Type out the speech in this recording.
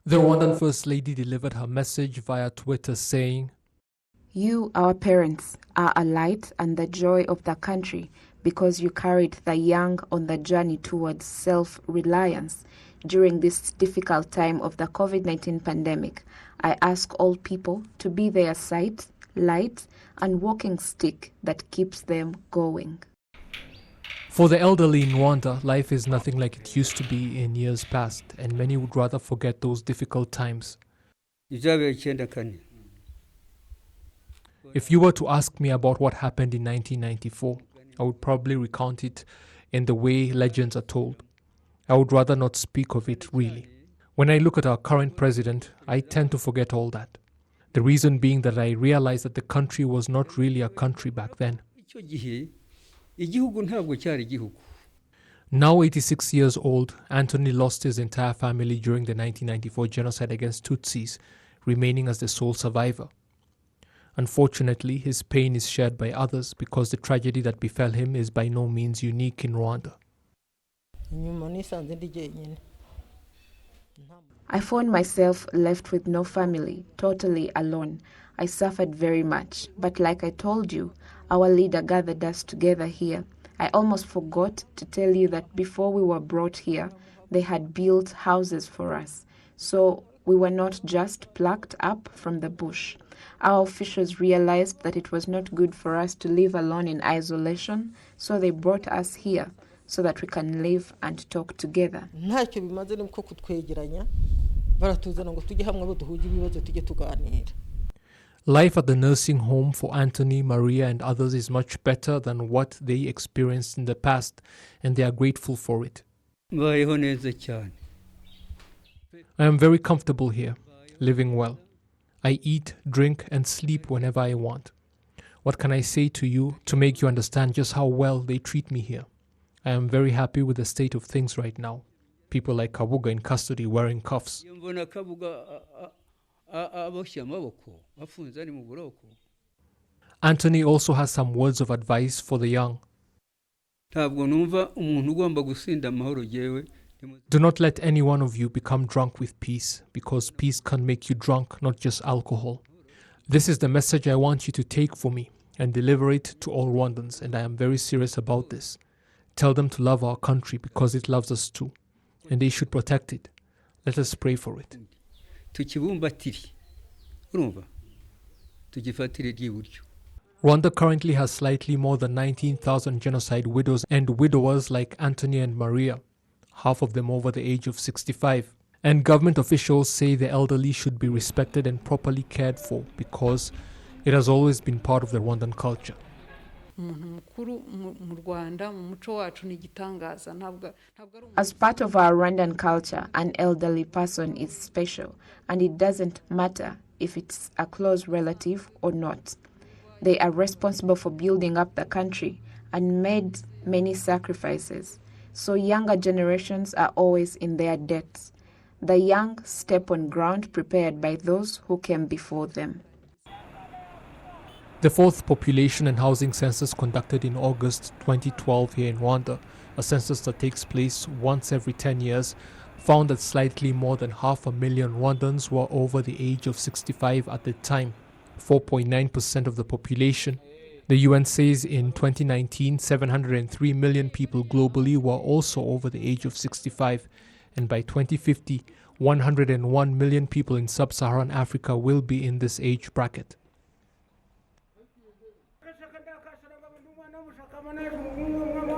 The Rwandan First Lady delivered her message via Twitter saying, "You, our parents, are a light and the joy of the country because you carried the young on the journey towards self-reliance. During this difficult time of the COVID-19 pandemic, I ask all people to be their sight, light, and walking stick that keeps them going." For the elderly in Rwanda, life is nothing like it used to be in years past, and many would rather forget those difficult times. If you were to ask me about what happened in 1994, I would probably recount it in the way legends are told. I would rather not speak of it, really. When I look at our current president, I tend to forget all that. The reason being that I realize that the country was not really a country back then. Now 86 years old, Anthony lost his entire family during the 1994 genocide against Tutsis, remaining as the sole survivor. Unfortunately, his pain is shared by others because the tragedy that befell him is by no means unique in Rwanda. I found myself left with no family, totally alone. I suffered very much, but like I told you, our leader gathered us together here. I almost forgot to tell you that before we were brought here, they had built houses for us. So we were not just plucked up from the bush. Our officials realized that it was not good for us to live alone in isolation, so they brought us here so that we can live and talk together. Life at the nursing home for Anthony, Maria, and others is much better than what they experienced in the past, and they are grateful for it. I am very comfortable here, living well. I eat, drink, and sleep whenever I want. What can I say to you to make you understand just how well they treat me here? I am very happy with the state of things right now. People like Kabuga in custody wearing cuffs. Anthony also has some words of advice for the young. Do not let any one of you become drunk with peace, because peace can make you drunk, not just alcohol. This is the message I want you to take for me and deliver it to all Rwandans, and I am very serious about this. Tell them to love our country because it loves us too, and they should protect it. Let us pray for it. Rwanda currently has slightly more than 19,000 genocide widows and widowers like Anthony and Maria, half of them over the age of 65. And government officials say the elderly should be respected and properly cared for because it has always been part of the Rwandan culture. As part of our Rwandan culture, an elderly person is special, and it doesn't matter if it's a close relative or not. They are responsible for building up the country and made many sacrifices. So younger generations are always in their debt. The young step on ground prepared by those who came before them. The fourth population and housing census conducted in August 2012 here in Rwanda, a census that takes place once every 10 years, found that slightly more than 500,000 Rwandans were over the age of 65 at the time, 4.9% of the population. The UN says in 2019, 703 million people globally were also over the age of 65, and by 2050, 101 million people in sub-Saharan Africa will be in this age bracket.